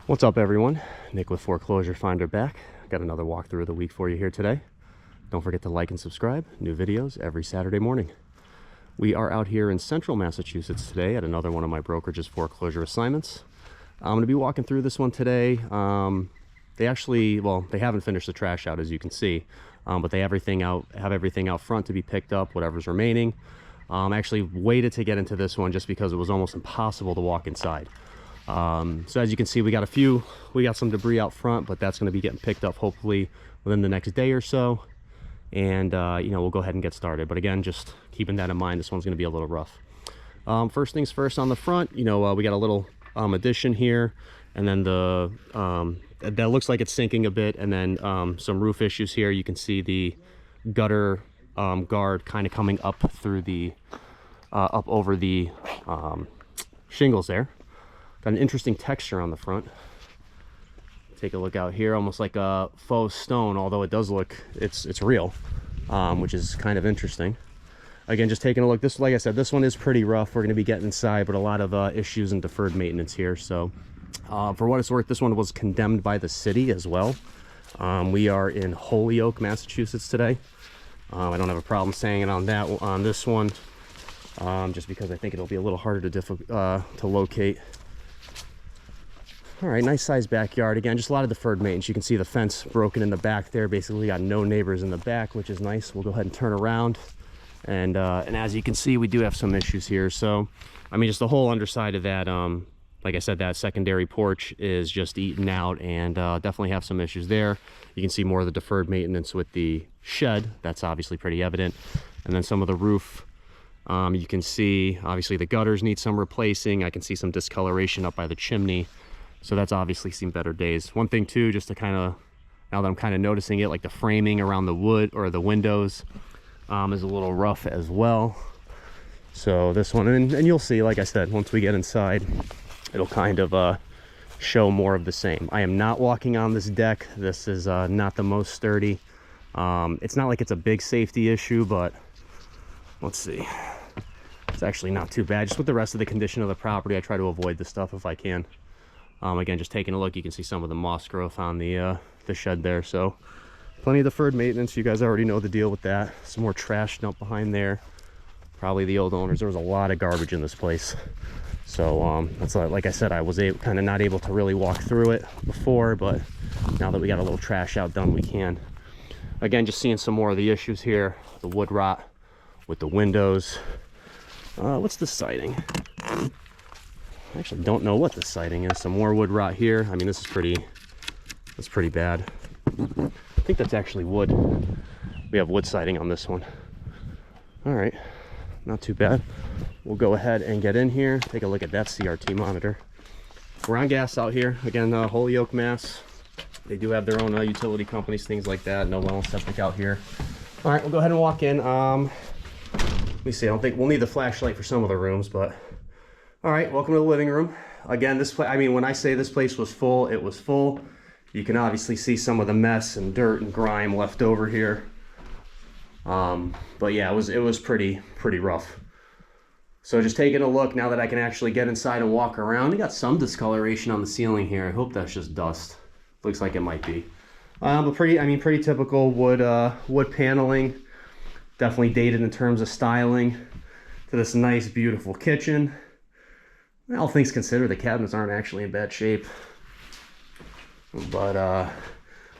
What's up, everyone? Nick with Foreclosure Finder back. Got another walkthrough of the week for you here today. Don't forget to like and subscribe. New videos every Saturday morning. We are out here in central Massachusetts today at another one of my brokerage's foreclosure assignments. I'm going to be walking through this one today. They haven't finished the trash out, as you can see, but they have everything out front to be picked up, whatever's remaining. I actually waited to get into this one just because it was almost impossible to walk inside. So as you can see, we got some debris out front, but that's going to be getting picked up hopefully within the next day or so. And, we'll go ahead and get started. But again, just keeping that in mind, this one's going to be a little rough. First things first, on the front, we got a little addition here, and then that looks like it's sinking a bit, and then some roof issues here. You can see the gutter guard kind of coming up through the up over the shingles there. Got an interesting texture on the front. Take a look out here, almost like a faux stone, although it does look, it's real, which is kind of interesting. Again, just taking a look. This, like I said, this one is pretty rough. We're going to be getting inside, but a lot of issues and deferred maintenance here. So for what it's worth, this one was condemned by the city as well. We are in Holyoke, Massachusetts today. I don't have a problem saying it on this one, just because I think it'll be a little harder to locate. All right, nice sized backyard. Again, just a lot of deferred maintenance. You can see the fence broken in the back there. Basically got no neighbors in the back, which is nice. We'll go ahead and turn around. And as you can see, we do have some issues here. So, I mean, just the whole underside of that, like I said, that secondary porch is just eaten out, and definitely have some issues there. You can see more of the deferred maintenance with the shed. That's obviously pretty evident. And then some of the roof, you can see, obviously the gutters need some replacing. I can see some discoloration up by the chimney. So that's obviously seen better days. One thing too, just to kind of, now that I'm kind of noticing it, like the framing around the wood or the windows is a little rough as well. So this one, and you'll see, like I said, once we get inside, it'll kind of show more of the same. I am not walking on this deck. This is not the most sturdy. It's not like it's a big safety issue, but let's see. It's actually not too bad. Just with the rest of the condition of the property, I try to avoid this stuff if I can. Again, just taking a look, you can see some of the moss growth on the shed there. So plenty of deferred maintenance. You guys already know the deal with that. Some more trash dumped behind there. Probably the old owners. There was a lot of garbage in this place. So that's like I said, I was kind of not able to really walk through it before, but now that we got a little trash out done, we can. Again, just seeing some more of the issues here. The wood rot with the windows. What's the siding? I actually don't know what the siding is. Some more wood rot here. I mean, that's pretty bad. I think that's actually wood. We have wood siding on this one. All right, not too bad. We'll go ahead and get in here, take a look at that CRT monitor. We're on gas out here. Again, Holyoke, Mass. They do have their own utility companies, things like that. No well septic out here. All right, we'll go ahead and walk in. Let me see, I don't think we'll need the flashlight for some of the rooms, but all right, welcome to the living room. Again, this place, I mean, when I say this place was full, it was full. You can obviously see some of the mess and dirt and grime left over here. But yeah, it was pretty rough. So just taking a look now that I can actually get inside and walk around. You got some discoloration on the ceiling here. I hope that's just dust. Looks like it might be. But pretty typical wood paneling. Definitely dated in terms of styling to this nice, beautiful kitchen. All things considered, the cabinets aren't actually in bad shape. But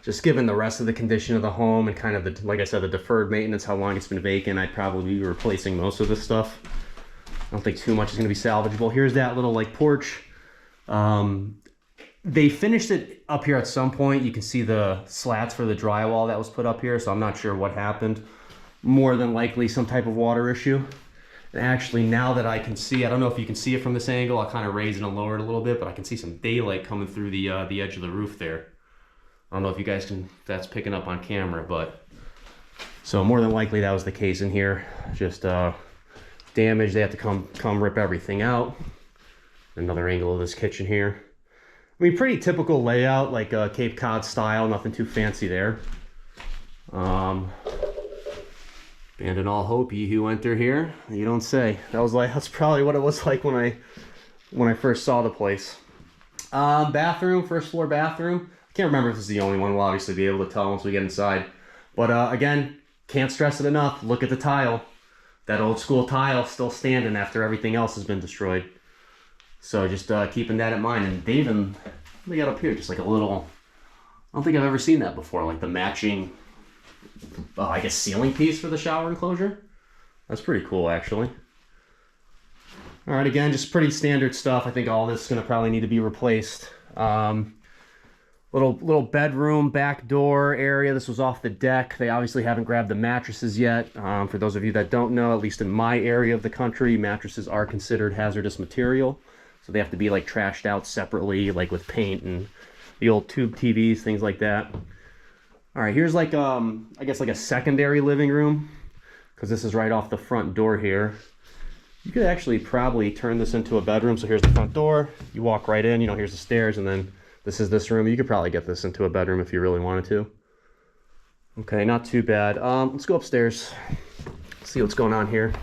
just given the rest of the condition of the home and kind of like I said, the deferred maintenance, how long it's been vacant, I'd probably be replacing most of this stuff. I don't think too much is going to be salvageable. Here's that little like porch. They finished it up here at some point. You can see the slats for the drywall that was put up here, so I'm not sure what happened. More than likely some type of water issue. And actually, now that I can see, I don't know if you can see it from this angle, I'll kind of raise it and lower it a little bit, but I can see some daylight coming through the edge of the roof there. I don't know if you guys can, if that's picking up on camera, but so more than likely that was the case in here. Just damage. They have to come rip everything out. Another angle of this kitchen here. I mean, pretty typical layout, like Cape Cod style, nothing too fancy there. Abandon all hope, ye who enter here. You don't say. That's probably what it was like when I first saw the place. Bathroom, first floor bathroom. I can't remember if this is the only one. We'll obviously be able to tell once we get inside. But again, can't stress it enough. Look at the tile. That old school tile still standing after everything else has been destroyed. So just keeping that in mind. And they even, they got up here just like a little, I don't think I've ever seen that before, like the matching, I guess, ceiling piece for the shower enclosure. That's pretty cool, actually. All right, again, just pretty standard stuff. I think all this is going to probably need to be replaced. Little bedroom, back door area. This was off the deck. They obviously haven't grabbed the mattresses yet. For those of you that don't know, at least in my area of the country, mattresses are considered hazardous material. So they have to be like trashed out separately, like with paint and the old tube TVs, things like that. All right, here's like, I guess like a secondary living room, because this is right off the front door here. You could actually probably turn this into a bedroom. So here's the front door. You walk right in, you know, here's the stairs, and then this is this room. You could probably get this into a bedroom if you really wanted to. Okay, not too bad. Let's go upstairs, see what's going on here.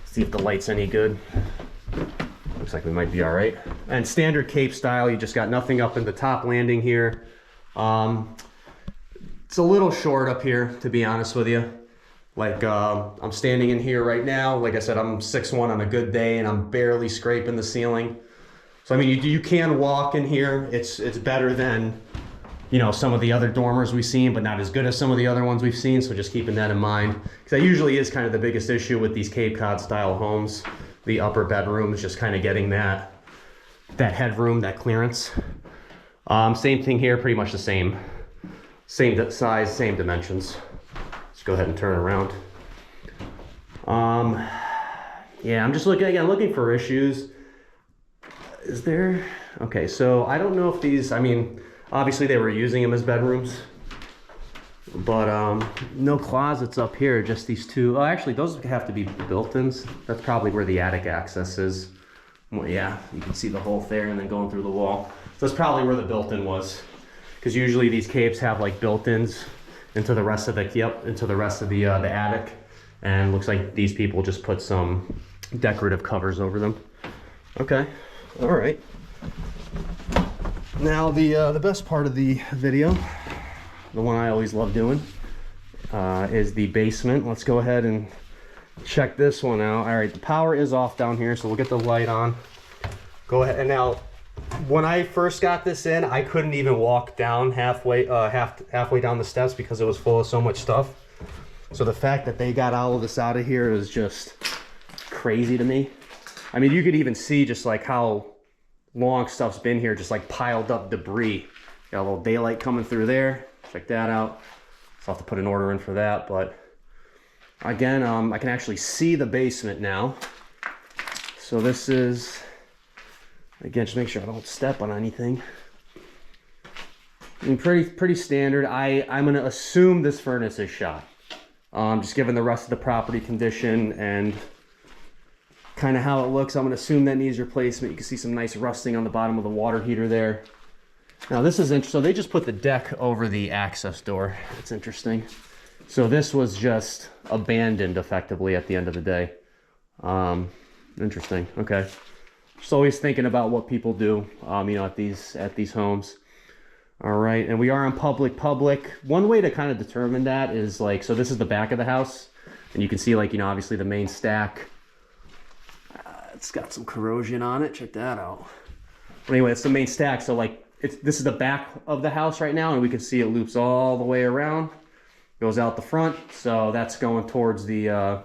See if the light's any good. Looks like we might be all right. And standard Cape style, you just got nothing up in the top landing here. It's a little short up here, to be honest with you. Like, I'm standing in here right now. Like I said, I'm 6'1" on a good day, and I'm barely scraping the ceiling. So, I mean, you can walk in here. It's better than, you know, some of the other dormers we've seen, but not as good as some of the other ones we've seen. So just keeping that in mind. Because that usually is kind of the biggest issue with these Cape Cod style homes. The upper bedroom is just kind of getting that headroom, that clearance. Same thing here, pretty much the same. Same size, same dimensions. Let's go ahead and turn around. Yeah, I'm just looking for issues. Is there, okay, so I don't know if these, I mean, obviously they were using them as bedrooms, but no closets up here, just these two. Oh, actually, those have to be built-ins. That's probably where the attic access is. Well, yeah, you can see the hole there and then going through the wall. So that's probably where the built-in was, because usually these capes have like built-ins into the rest of the the attic, and looks like these people just put some decorative covers over them. Okay, all right. Now the best part of the video, the one I always love doing, is the basement. Let's go ahead and check this one out. All right, the power is off down here, so we'll get the light on. Go ahead. And now, when I first got this in, I couldn't even walk down halfway down the steps because it was full of so much stuff. So the fact that they got all of this out of here is just crazy to me. I mean, you could even see just like how long stuff's been here, just like piled up debris. Got a little daylight coming through there. Check that out. So I'll have to put an order in for that. But again, I can actually see the basement now. So this is, again, just make sure I don't step on anything. I mean, pretty standard. I'm gonna assume this furnace is shot. Just given the rest of the property condition and kind of how it looks, I'm gonna assume that needs replacement. You can see some nice rusting on the bottom of the water heater there. Now this is interesting. So they just put the deck over the access door. It's interesting. So this was just abandoned effectively at the end of the day. Interesting. Okay. Just always thinking about what people do, you know, at these homes. All right, and we are on public. One way to kind of determine that is like, so this is the back of the house, and you can see, like, you know, obviously the main stack. It's got some corrosion on it. Check that out. But anyway, it's the main stack. So like, this is the back of the house right now, and we can see it loops all the way around, goes out the front. So that's going towards the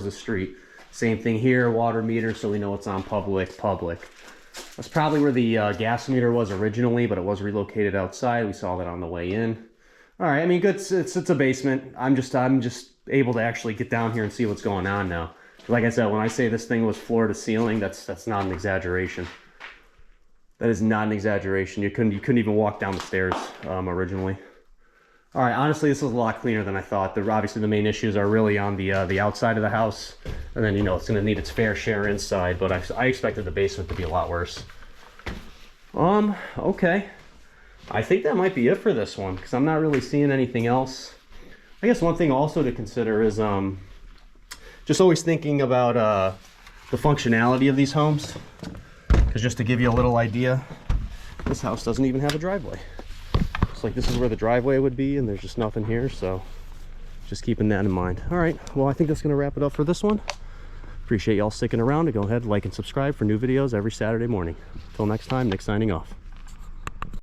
street. Same thing here, water meter, so we know it's on public. That's probably where the gas meter was originally, but it was relocated outside. We saw that on the way in. All right, I mean, good. It's a basement. I'm just able to actually get down here and see what's going on now. Like I said, when I say this thing was floor to ceiling, that's not an exaggeration. That is not an exaggeration. You couldn't even walk down the stairs originally. All right, honestly, this is a lot cleaner than I thought. Obviously, the main issues are really on the outside of the house, and then, you know, it's going to need its fair share inside. But I expected the basement to be a lot worse. Okay, I think that might be it for this one, because I'm not really seeing anything else. I guess one thing also to consider is just always thinking about the functionality of these homes, Because just to give you a little idea, this house doesn't even have a driveway. It's like this is where the driveway would be, and there's just nothing here, so just keeping that in mind. All right, well, I think that's gonna wrap it up for this one. Appreciate y'all sticking around, and go ahead, like and subscribe for new videos every Saturday morning. Until next time, Nick signing off.